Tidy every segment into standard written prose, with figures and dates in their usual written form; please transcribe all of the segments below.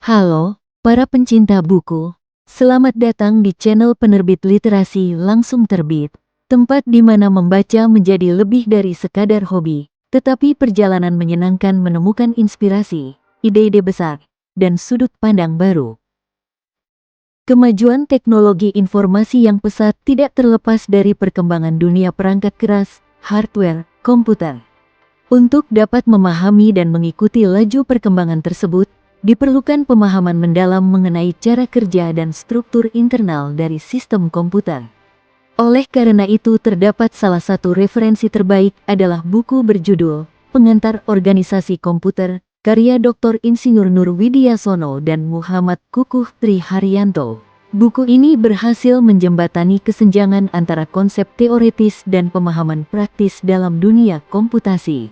Halo, para pencinta buku. Selamat datang di channel penerbit literasi langsung terbit, tempat di mana membaca menjadi lebih dari sekadar hobi, tetapi perjalanan menyenangkan menemukan inspirasi, ide-ide besar, dan sudut pandang baru. Kemajuan teknologi informasi yang pesat tidak terlepas dari perkembangan dunia perangkat keras, hardware, komputer. Untuk dapat memahami dan mengikuti laju perkembangan tersebut, diperlukan pemahaman mendalam mengenai cara kerja dan struktur internal dari sistem komputer. Oleh karena itu terdapat salah satu referensi terbaik adalah buku berjudul Pengantar Organisasi Komputer, karya Dr. Insinyur Nur Widiasono dan Muhammad Kukuh Triharyanto. Buku ini berhasil menjembatani kesenjangan antara konsep teoritis dan pemahaman praktis dalam dunia komputasi.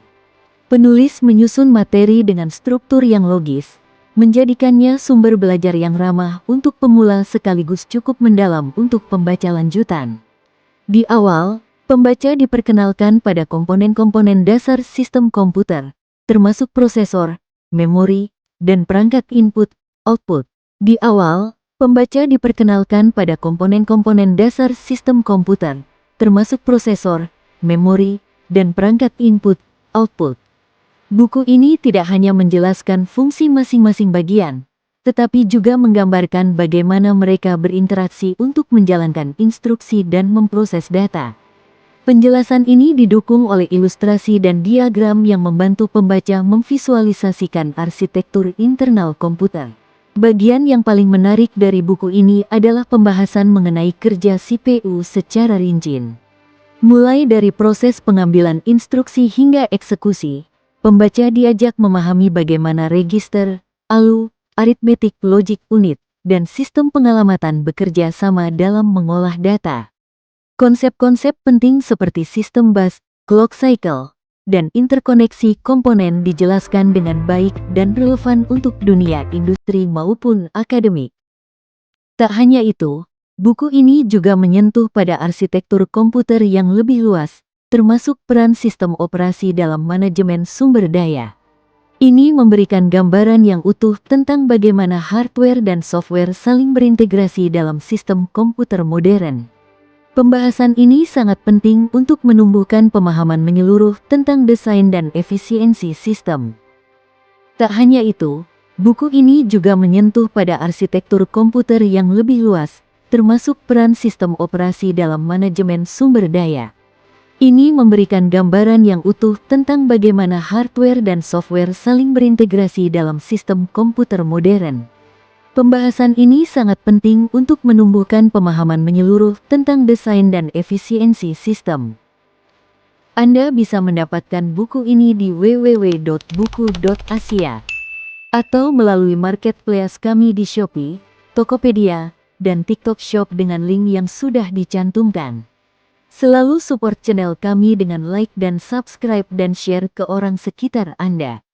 Penulis menyusun materi dengan struktur yang logis, menjadikannya sumber belajar yang ramah untuk pemula sekaligus cukup mendalam untuk pembaca lanjutan. Di awal, pembaca diperkenalkan pada komponen-komponen dasar sistem komputer, termasuk prosesor, memori, dan perangkat input/output. Di awal, pembaca diperkenalkan pada komponen-komponen dasar sistem komputer, termasuk prosesor, memori, dan perangkat input/output. Buku ini tidak hanya menjelaskan fungsi masing-masing bagian, tetapi juga menggambarkan bagaimana mereka berinteraksi untuk menjalankan instruksi dan memproses data. Penjelasan ini didukung oleh ilustrasi dan diagram yang membantu pembaca memvisualisasikan arsitektur internal komputer. Bagian yang paling menarik dari buku ini adalah pembahasan mengenai kerja CPU secara rinci. Mulai dari proses pengambilan instruksi hingga eksekusi, pembaca diajak memahami bagaimana register, ALU, arithmetic logic unit, dan sistem pengalamatan bekerja sama dalam mengolah data. Konsep-konsep penting seperti sistem bus, clock cycle, dan interkoneksi komponen dijelaskan dengan baik dan relevan untuk dunia industri maupun akademik. Tak hanya itu, buku ini juga menyentuh pada arsitektur komputer yang lebih luas, termasuk peran sistem operasi dalam manajemen sumber daya. Ini memberikan gambaran yang utuh tentang bagaimana hardware dan software saling berintegrasi dalam sistem komputer modern. Pembahasan ini sangat penting untuk menumbuhkan pemahaman menyeluruh tentang desain dan efisiensi sistem. Tak hanya itu, buku ini juga menyentuh pada arsitektur komputer yang lebih luas, termasuk peran sistem operasi dalam manajemen sumber daya. Ini memberikan gambaran yang utuh tentang bagaimana hardware dan software saling berintegrasi dalam sistem komputer modern. Pembahasan ini sangat penting untuk menumbuhkan pemahaman menyeluruh tentang desain dan efisiensi sistem. Anda bisa mendapatkan buku ini di www.buku.asia atau melalui marketplace kami di Shopee, Tokopedia, dan TikTok Shop dengan link yang sudah dicantumkan. Selalu support channel kami dengan like dan subscribe dan share ke orang sekitar Anda.